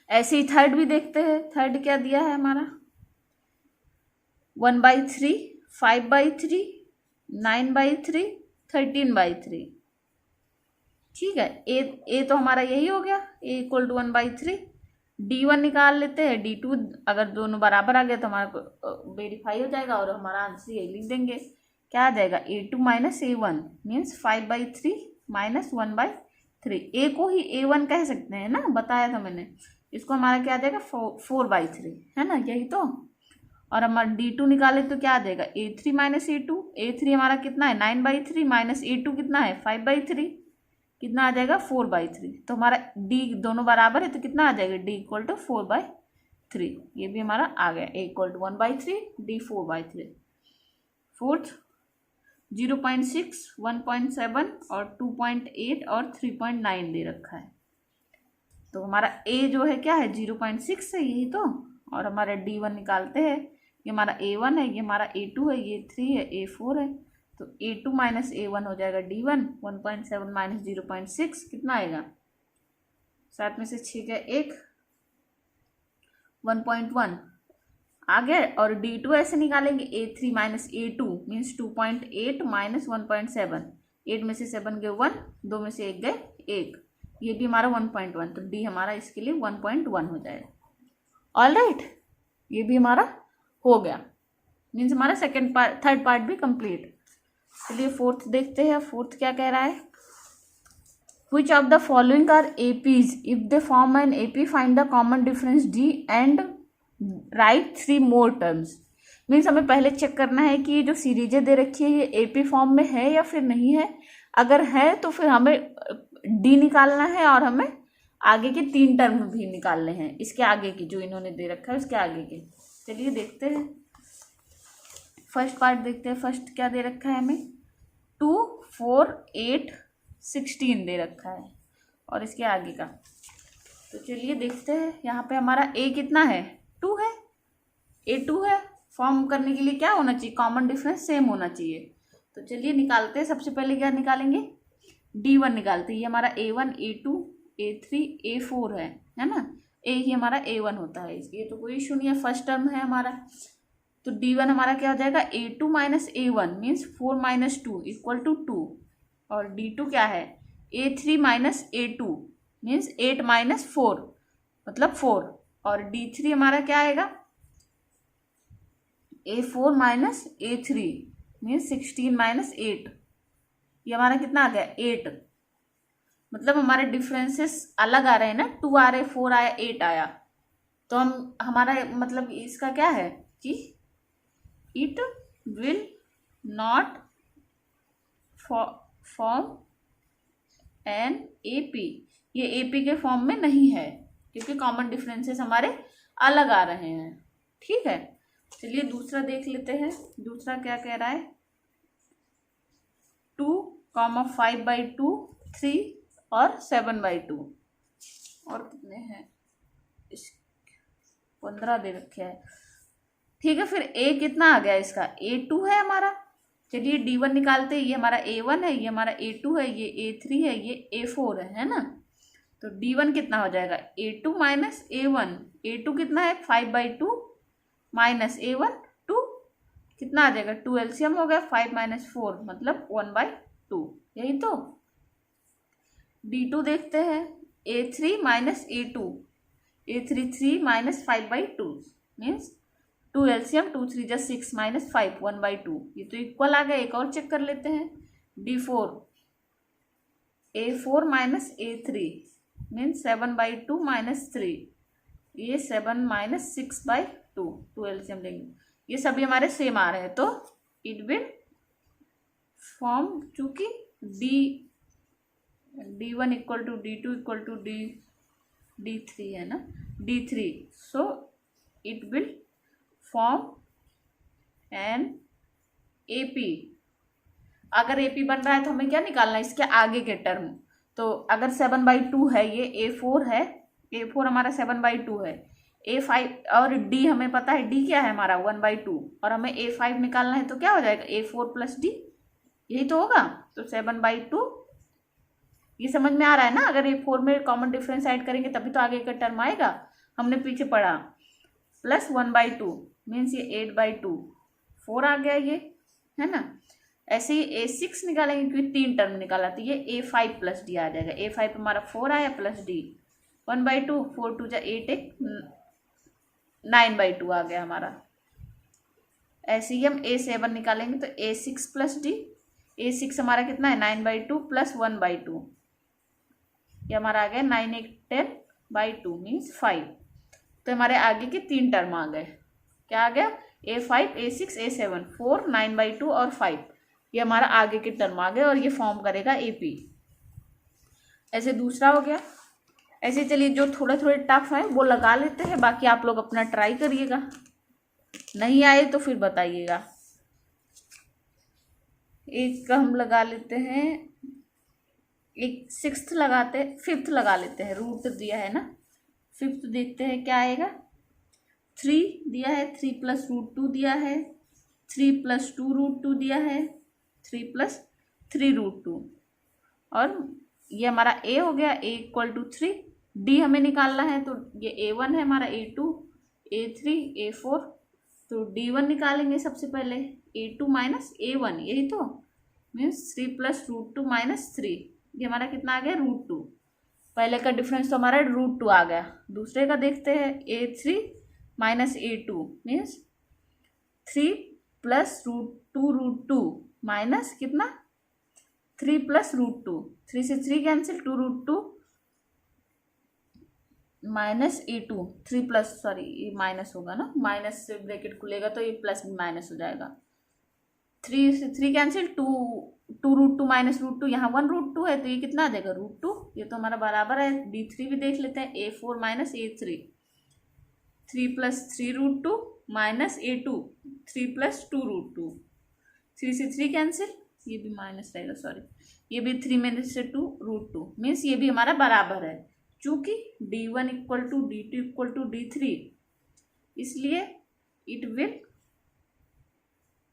ऐसे ही थर्ड भी देखते हैं। थर्ड क्या दिया है हमारा, 1/3 5/3 9/3 13/3। ठीक है, ए तो हमारा यही हो गया, ए इक्वल टू 1/3। D1 निकाल लेते हैं, D2 अगर दोनों बराबर आ गए तो हमारा वेरीफाई हो जाएगा, और हमारा आंसर यही लिख देंगे। क्या आ जाएगा, A2 - A1 मीन्स 5/3 -1/3। ए को ही A1 कह सकते हैं ना, बताया था मैंने। इसको हमारा क्या आ जाएगा, 4/3 है ना, यही तो। और हमारा D2 निकाले तो क्या आ जाएगा, A3 - A2। A3 हमारा कितना है, 9/3 -A2 कितना है, 5/3, कितना आ जाएगा, 4/3। तो हमारा D दोनों बराबर है, तो कितना आ जाएगा, D इक्वल टू 4/3। ये भी हमारा आ गया, A equal to 1/3, D 4/3। Fourth 0.6 1.7 और 2.8 और 3.9 दे रखा है। तो हमारा A जो है क्या है, 0.6 है, यही तो। और हमारा D1 निकालते हैं, ये हमारा A1 है, ये हमारा A2 है, ये 3 है, A4 है। तो A2 - A1 हो जाएगा D1। 1.7 - 0.6 कितना आएगा, 7 में से 6 गया 1, 1.1 आ गया। और D2 ऐसे निकालेंगे, A3 - A2 मीन्स 2.8 - 1.7, 8 में से 7 गए 1, 2 में से 1 गए 1, ये भी हमारा 1.1। तो D हमारा इसके लिए 1.1 हो जाएगा। ऑल राइट, ये भी हमारा हो गया, मीन्स हमारा थर्ड पार्ट भी कंप्लीट। चलिए फोर्थ देखते हैं। फोर्थ क्या कह रहा है, Which of the following are APs? If they form an AP, find the common difference D and write 3 more terms. Means हमें पहले चेक करना है कि ये जो सीरीजें दे रखी है ये AP फॉर्म में है या फिर नहीं है। अगर है तो फिर हमें D निकालना है, और हमें आगे के 3 टर्म भी निकालने हैं, इसके आगे की जो इन्होंने दे रखा है उसके आगे के। चलिए देखते हैं, फर्स्ट पार्ट देखते हैं। फर्स्ट क्या दे रखा है हमें, 2 4 8 16 दे रखा है, और इसके आगे का। तो चलिए देखते हैं, यहाँ पे हमारा A कितना है, 2 है, A2 है। फॉर्म करने के लिए क्या होना चाहिए, कॉमन डिफरेंस सेम होना चाहिए। तो चलिए निकालते हैं। सबसे पहले क्या निकालेंगे, D1 निकालते हैं। ये हमारा A1 A2 A3 A4 है ना। A ही हमारा A1 होता है, ये तो कोई इशू नहीं है, फर्स्ट टर्म है हमारा। तो D1 हमारा क्या हो जाएगा, A2 minus A1 means 4 minus 2 equal to 2, और D2 क्या है, A3 minus A2 means 8 minus 4 मतलब 4, और D3 हमारा क्या आएगा, A4 minus A3 means 16 minus 8, ये हमारा कितना आ गया 8, मतलब हमारे डिफरेंसेस अलग आ रहे हैं ना, 2 आ रहे, 4 आया, 8 आया, तो हम हमारा मतलब इसका क्या है कि it will not form an AP, ये AP के फॉर्म में नहीं है क्योंकि कॉमन डिफरेंसेस हमारे अलग आ रहे हैं। ठीक है, चलिए दूसरा देख लेते हैं। दूसरा क्या कह रहा है, 2, 5/2, 3 और 7/2, और कितने हैं, 15 दे रखे हैं। ठीक है, फिर A कितना आ गया इसका, A2 है हमारा। चलिए D1 निकालते हैं, ये हमारा A1 है, ये हमारा A2 है, ये A3 है, ये A4 है ना। तो D1 कितना हो जाएगा, A2 माइनस A1, A2 कितना है 5/2 माइनस A1 2, कितना आ जाएगा 2 LCM हो गया, 5 माइनस 4 मतलब 1/2, यही तो। D2 देखते हैं, A3 minus A2, A3 3 minus 5/2 means 2 LCM 2 3 जा 6 माइनस 5 1/2, ये तो इक्वल आ गया। एक और चेक कर लेते हैं, D4 A4 minus A3 means 7/2 minus 3, ये 7 माइनस 6/2, 2 LCM लेंगे, ये सभी हमारे सेम आ रहे हैं, तो इट विल फॉर्म, चूंकि D1 equal to D2 equal to D3 है ना, D3, so it will form an AP। अगर AP बन रहा है तो हमें क्या निकालना है, इसके आगे के टर्म। तो अगर 7/2 है, ये A4 है, A4 हमारा 7/2 है, A5 और D हमें पता है, D क्या है हमारा 1/2, और हमें A5 निकालना है, तो क्या हो जाएगा A4 प्लस D, यही तो होगा। तो 7/2, ये समझ में आ रहा है ना। अगर A4 में कॉमन डिफरेंस ऐड करेंगे तभी तो आगे का टर्म आएगा, हमने पीछे पढ़ा, प्लस 1/2 मीन्स ये 8/2, 4 आ गया ये, है ना। ऐसे ही A6 निकालेंगे क्योंकि 3 टर्म निकाला, तो ये A5 प्लस D आ जाएगा। A5 हमारा 4 आया प्लस D 1/2, 4 2 जा 8 1 9/2 आ गया हमारा। ऐसे ही हम A7 निकालेंगे तो A6 प्लस D, A6 हमारा कितना है 9/2 प्लस 1/2, ये हमारा आ गया 9 1 10/2 मीन्स 5। तो हमारे आगे के 3 टर्म आ गए, क्या आ गया A5 A6 A7, 4 9/2 और 5, ये हमारा आगे के टर्म आ गए, और ये फॉर्म करेगा AP। ऐसे दूसरा हो गया। ऐसे चलिए जो थोड़े थोड़े टफ है वो लगा लेते हैं, बाकी आप लोग अपना ट्राई करिएगा, नहीं आए तो फिर बताइएगा। एक का हम लगा लेते हैं, एक 6th लगाते, 5th लगा लेते हैं, रूट दिया है ना। 5th देखते हैं क्या आएगा, 3 दिया है, 3 प्लस √2 दिया है, 3 प्लस 2 √2 दिया है, 3 प्लस 3 √2, और ये हमारा A हो गया, A इक्वल टू 3। D हमें निकालना है, तो ये A1 है हमारा, A2 A3 A4, तो D1 निकालेंगे सबसे पहले, A2 माइनस A1, यही तो मीन्स 3 प्लस √2 माइनस 3, ये हमारा कितना आ गया √2। पहले का डिफरेंस तो हमारा √2 आ गया। दूसरे का देखते हैं, A3 minus A2 means 3 plus √2 minus कितना 3 प्लस √2, 3 से 3 cancel, 2 √2 minus A2, 3 plus, sorry ये माइनस होगा ना, माइनस से ब्रैकेट खुलेगा तो ये प्लस माइनस हो जाएगा, 3 से 3 कैंसिल, 2 √2 माइनस √2, यहाँ 1 √2 है, तो ये कितना आ जाएगा √2, ये तो हमारा बराबर है। D3 भी देख लेते हैं, A4 minus A3, 3 plus 3 √2 minus A2, 3 plus 2 √2, 3 से 3 कैंसिल, ये भी माइनस रहेगा, सॉरी ये भी 3 में से 2 √2 मीन्स ये भी हमारा बराबर है। चूंकि D1 equal to D2 equal to D3, इसलिए it will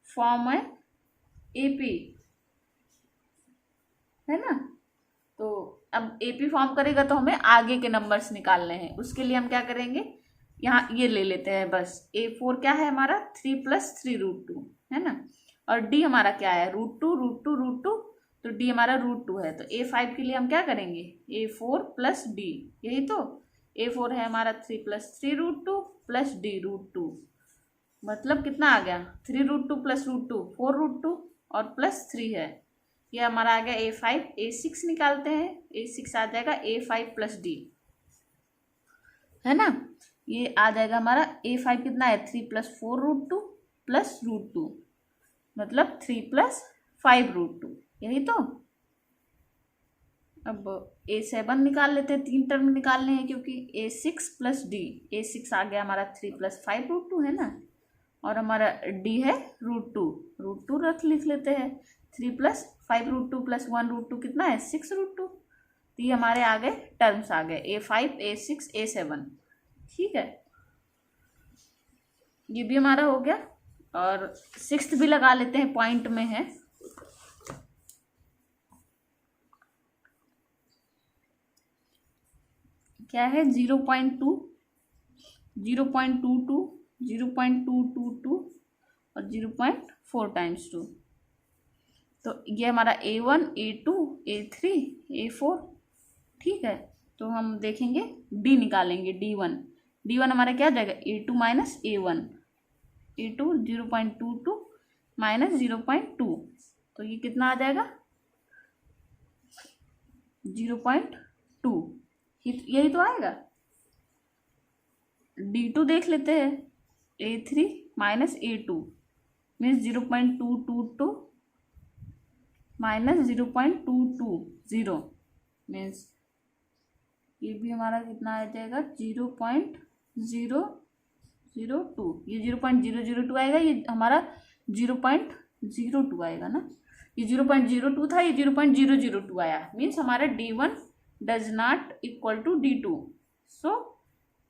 form A AP, है ना। तो अब AP फॉर्म करेगा तो हमें आगे के नंबर्स निकालने हैं, उसके लिए हम क्या करेंगे, यहाँ ये ले लेते हैं बस। A4 क्या है हमारा 3 + 3√2 है ना, और D हमारा क्या है √2, तो D हमारा √2 है। तो A5 के लिए हम क्या करेंगे A4 + D, यही तो A4 है हमारा 3 + 3√2 + D √2, मतलब कितना आ गया 3√2 + √2 4√2 और +3 है, ये हमारा आ गया A5। A6 निकालते हैं, A6 आ जाएगा A5 + D है ना, ये आ जाएगा हमारा A5 कितना है 3 + 4√2 + √2, मतलब 3 + 5√2, यही तो। अब A7 निकाल लेते हैं, 3 टर्म निकालने हैं क्योंकि A6 + D, A6 आ गया हमारा 3 + 5√2 है ना, और हमारा D है √2 लिख लेते हैं। 3 + 5√2 + 1√2 कितना है 6√2, तो ये हमारे आ गए टर्म्स आ गए A5 A6 A7, ठीक है, ये भी हमारा हो गया। और 6th भी लगा लेते हैं, पॉइंट में है। क्या है 0.2, 0.22, 0.222 और 0.4 × 2, तो ये हमारा A1 A2 A3 A4, ठीक है। तो हम देखेंगे D निकालेंगे, D1 हमारा क्या आ जाएगा A2 - A1, A2 0.22 - 0.2, तो ये कितना आ जाएगा 0.2, यही तो आएगा। D2 देख लेते हैं, A3 - A2 मीन्स 0.222 - 0.220 मीन्स ये भी हमारा कितना आ जाएगा 0.002, ये 0.002 आएगा, ये हमारा 0.02 आएगा ना, ये 0.02 था, ये 0.002 आया, मीन्स हमारा D1 does not equal to D2, so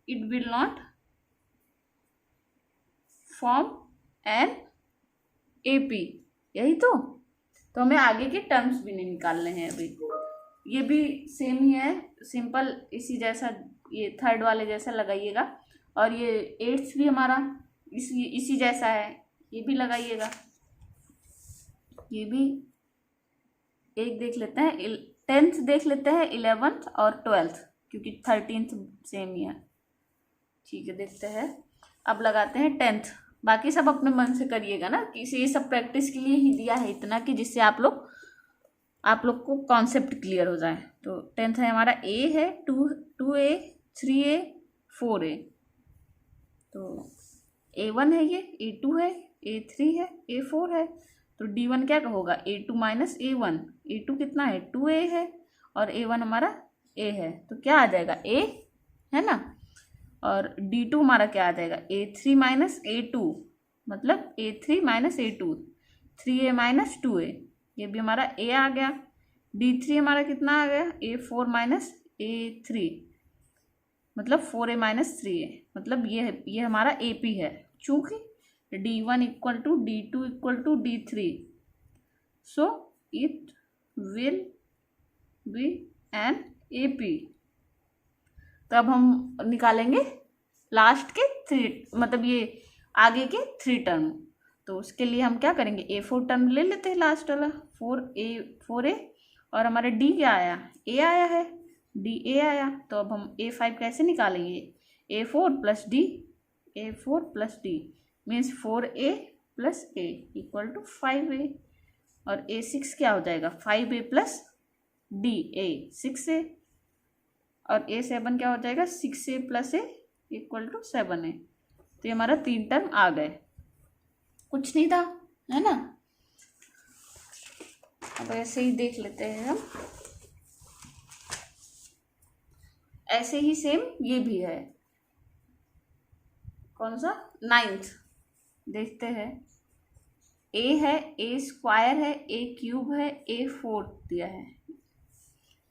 it will not form an AP, यही तो हमें आगे के टर्म्स भी नहीं निकालने हैं अभी। ये भी सेम ही है, सिंपल इसी जैसा, ये थर्ड वाले जैसा लगाइएगा, और ये 8th भी हमारा इसी जैसा है, ये भी लगाइएगा। ये भी एक देख लेते हैं, 10th देख लेते हैं, 11th और 12th, क्योंकि 13th सेम ही है, ठीक है। देखते हैं, अब लगाते हैं 10th, बाकी सब अपने मन से करिएगा ना, कि ये सब प्रैक्टिस के लिए ही दिया है इतना, कि जिससे आप लोग को कॉन्सेप्ट क्लियर हो जाए। तो 10th है हमारा A है 2A 3A 4A, तो A1 है, ये A2 है, A3 है, A4 है, तो D1 क्या होगा A2 - A1, A2 कितना है 2A है, और A1 हमारा A है, तो क्या आ जाएगा A है ना, और D2 हमारा क्या आ जाएगा A3 - A2, मतलब A3 - A2 3A - 2A, ये भी हमारा A आ गया। D3 हमारा कितना आ गया A4 - A3, मतलब 4A - 3A, मतलब ये हमारा AP है, चूंकि D1 = D2 = D3, so it will be an AP। तो अब हम निकालेंगे लास्ट के 3, मतलब ये आगे के 3 टर्म, तो उसके लिए हम क्या करेंगे A4 टर्म ले लेते हैं, लास्ट वाला 4A, और हमारा D क्या आया A आया है, DA आया, तो अब हम A5 कैसे निकालेंगे A4 + D, A4 + D means 4A + A = 5A, और A6 क्या हो जाएगा 5A + DA 6A, और A7 क्या हो जाएगा 6A + A = 7A, तो ये हमारा 3 टर्म आ गए, कुछ नहीं था, है ना। अब ऐसे ही देख लेते हैं हम, ऐसे ही सेम ये भी है, कौन सा 9th देखते हैं, A है A² है A³ है A4 दिया है,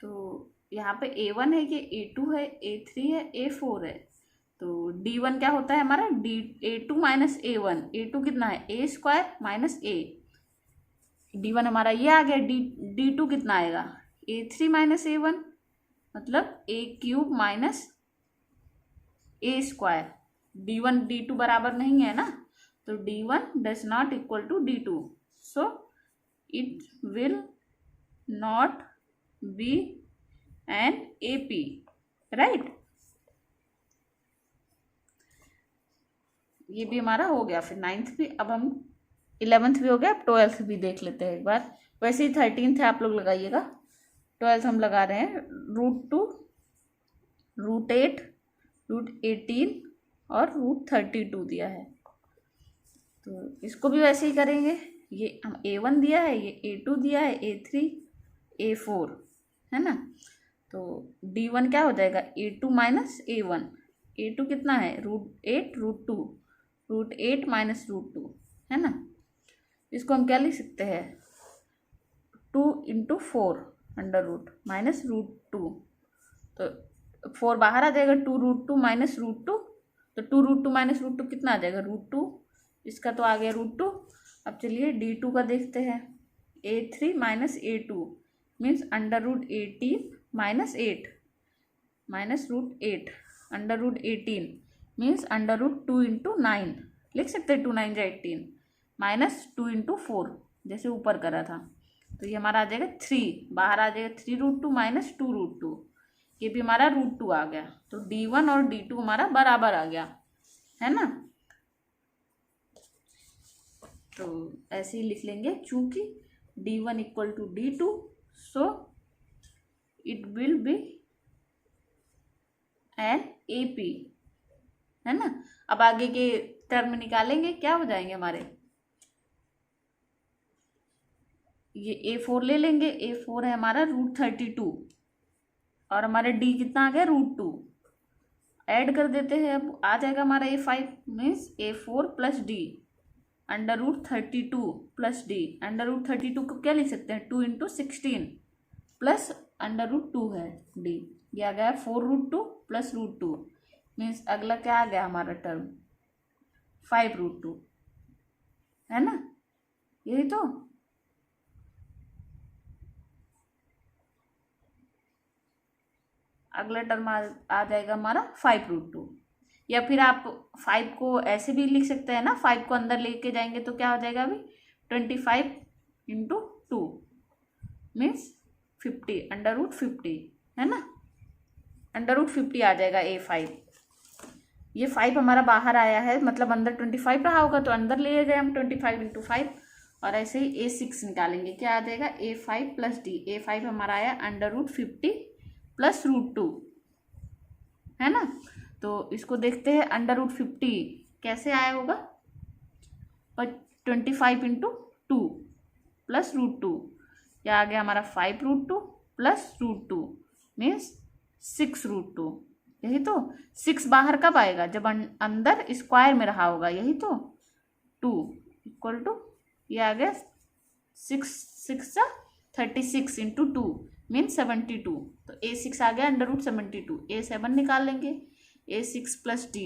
तो यहाँ पे A1 है, ये A2 है A3 है A4 है, तो D1 क्या होता है हमारा A2 - A1, A2 कितना है A² - A, D1 हमारा ये आ गया, D2 कितना आएगा A3 - A1, मतलब A³ - A², D1 D2 बराबर नहीं है ना, तो D1 does not equal to D2, so it will not be an AP, right. ये भी हमारा हो गया। फिर 9th भी, अब हम 11th भी हो गया, अब 12th भी देख लेते हैं एक बार। वैसे ही 13th है, आप लोग लगाइएगा। 12th हम लगा रहे हैं √2, √8, √18 और √32 दिया है। तो इसको भी वैसे ही करेंगे। ये हम A1 दिया है, ये A2 दिया है, A3, A4 है ना। तो D1 क्या हो जाएगा, A2 माइनस A1। A2 कितना है, √8, √2, √8 माइनस √2 है ना। इसको हम क्या लिख सकते हैं, 2 × 4 अंडर रूट माइनस √2। तो 4 बाहर आ जाएगा, 2 √2 माइनस √2, तो 2 √2 माइनस √2 कितना आ जाएगा, √2। इसका तो आ गया √2। अब चलिए D2 का देखते हैं। A3 minus A2 means under √18 minus 8 minus √8 under √18 means under √2 × 9 लिख सकते हैं, 2 9 जा 18 माइनस 2 × 4 जैसे ऊपर करा था। तो ये हमारा आ जाएगा 3, बाहर आ जाएगा 3 √2 माइनस 2 √2, ये भी हमारा √2 आ गया। तो D1 और D2 हमारा बराबर आ गया है ना। तो ऐसे ही लिख लेंगे, चूंकि D1 equal to D2, so it will be an AP है ना। अब आगे के टर्म निकालेंगे, क्या हो जाएंगे हमारे, ये A4 ले लेंगे। A4 है हमारा √32 और हमारे D कितना आ गया, √2। ऐड कर देते हैं, अब आ जाएगा हमारा A5 means A4 plus D under √32 plus D। Under √32 को क्या लिख सकते हैं, 2 × 16 प्लस अंडर √2 है D। ये आ गया 4 √2 प्लस √2 मीन्स अगला क्या आ गया हमारा टर्म, 5 √2 है ना। यही तो अगला टर्म आ जाएगा हमारा 5 √2। या फिर आप 5 को ऐसे भी लिख सकते हैं ना, 5 को अंदर लेके जाएंगे तो क्या हो जाएगा अभी, 25 × 2 मीन्स 50 अंडर √50 है ना। अंडर √50 आ जाएगा A5। ये 5 हमारा बाहर आया है, मतलब अंदर 25 रहा होगा, तो अंदर ले गए हम 25 × 5। और ऐसे ही A6 निकालेंगे, क्या आ जाएगा, A5 प्लस D। A5 हमारा आया अंडर √50 प्लस √2 है ना। तो इसको देखते हैं, अंडर √50 कैसे आया होगा, पर 25 × 2 प्लस √2, क्या आ गया हमारा 5 √2 प्लस √2 मीन्स 6 √2। यही तो 6 बाहर कब आएगा, जब अंदर स्क्वायर में रहा होगा, यही तो 2 इक्वल टू ये आ गया 6 6 36 × 2 मीन्स 72। तो A6 आ गया अंडर √72। A7 निकाल लेंगे, A6 प्लस D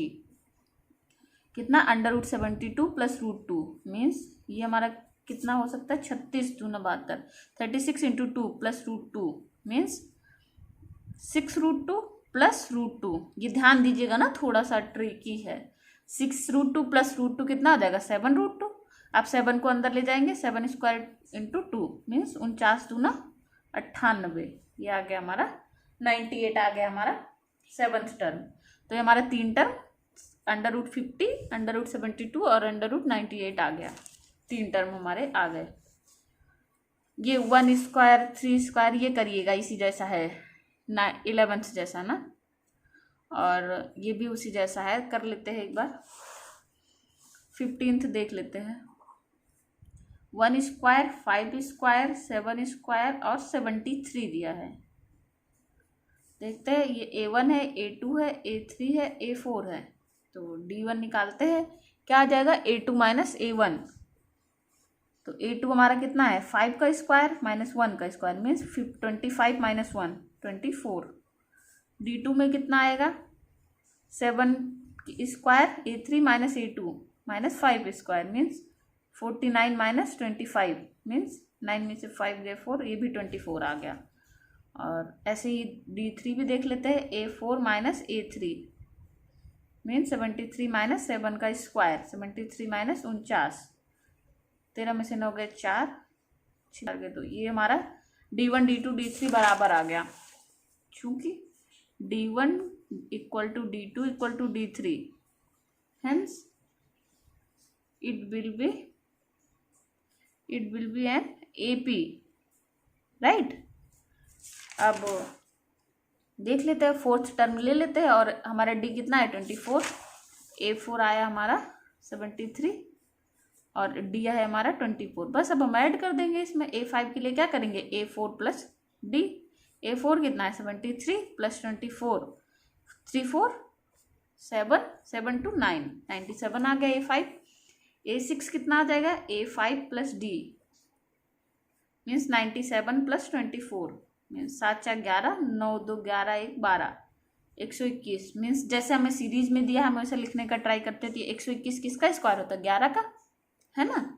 कितना, अंडर √72 प्लस √2 मीन्स ये हमारा कितना हो सकता है, 36 × 2 = 72, 36 × 2 प्लस √2 मीन्स 6 √2 प्लस √2। ये ध्यान दीजिएगा ना, थोड़ा सा ट्रिकी है। 6 √2 प्लस √2 कितना आ जाएगा, 7 √2। आप 7 को अंदर ले जाएंगे, 7 स्क्वायर × 2 मीन्स 49 × 2 = 98। ये आ गया हमारा 98 आ गया हमारा 7th टर्म। तो ये हमारा 3 टर्म अंडर √50, अंडर √72 और अंडर √98 आ गया। 3 टर्म हमारे आ गए। ये 1 स्क्वायर 3 स्क्वायर ये करिएगा, इसी जैसा है 11th जैसा ना, और ये भी उसी जैसा है, कर लेते हैं एक बार। 15th देख लेते हैं। 1 स्क्वायर 5 स्क्वायर 7 स्क्वायर और 73 दिया है। देखते हैं, ये A1 है, A2 है, A3 है, A4 है। तो D1 निकालते हैं, क्या आ जाएगा, A2 माइनस A1। तो A2 हमारा कितना है, 5 का स्क्वायर माइनस 1 का स्क्वायर मीन्स 25 माइनस 1 24। D2 में कितना आएगा, 7 square A3 minus A2 minus 5 square means 49 minus 25 means 9 में से 5 गए 4, ये भी 24 आ गया। और ऐसे ही D3 भी देख लेते हैं, A4 minus A3 means 73 minus 7 का स्क्वायर, 73 माइनस 49, 13 में से 9 गए 4, 6 गए 2, ये हमारा D1 D2 D3 बराबर आ गया, चूंकि D1 equal to D2 equal to D3, hence it will be an AP, right. अब देख लेते हैं, फोर्थ टर्म ले लेते हैं, और हमारा D कितना है 24, A4 आया हमारा 73 और D है हमारा 24। बस अब हम ऐड कर देंगे इसमें, A5 के लिए क्या करेंगे, A4 प्लस D, A4 कितना है 73 प्लस 24, 3 4 7 7 2 9, 97 आ गया A5। A6 कितना आ जाएगा, A5 plus D means 97 plus 24 means 7 4 11, 9 2 11, 1 12, 121 means जैसे हमें सीरीज में दिया हम वैसे लिखने का ट्राई करते थे। 121 किसका स्क्वायर होता है, 11 का, है ना।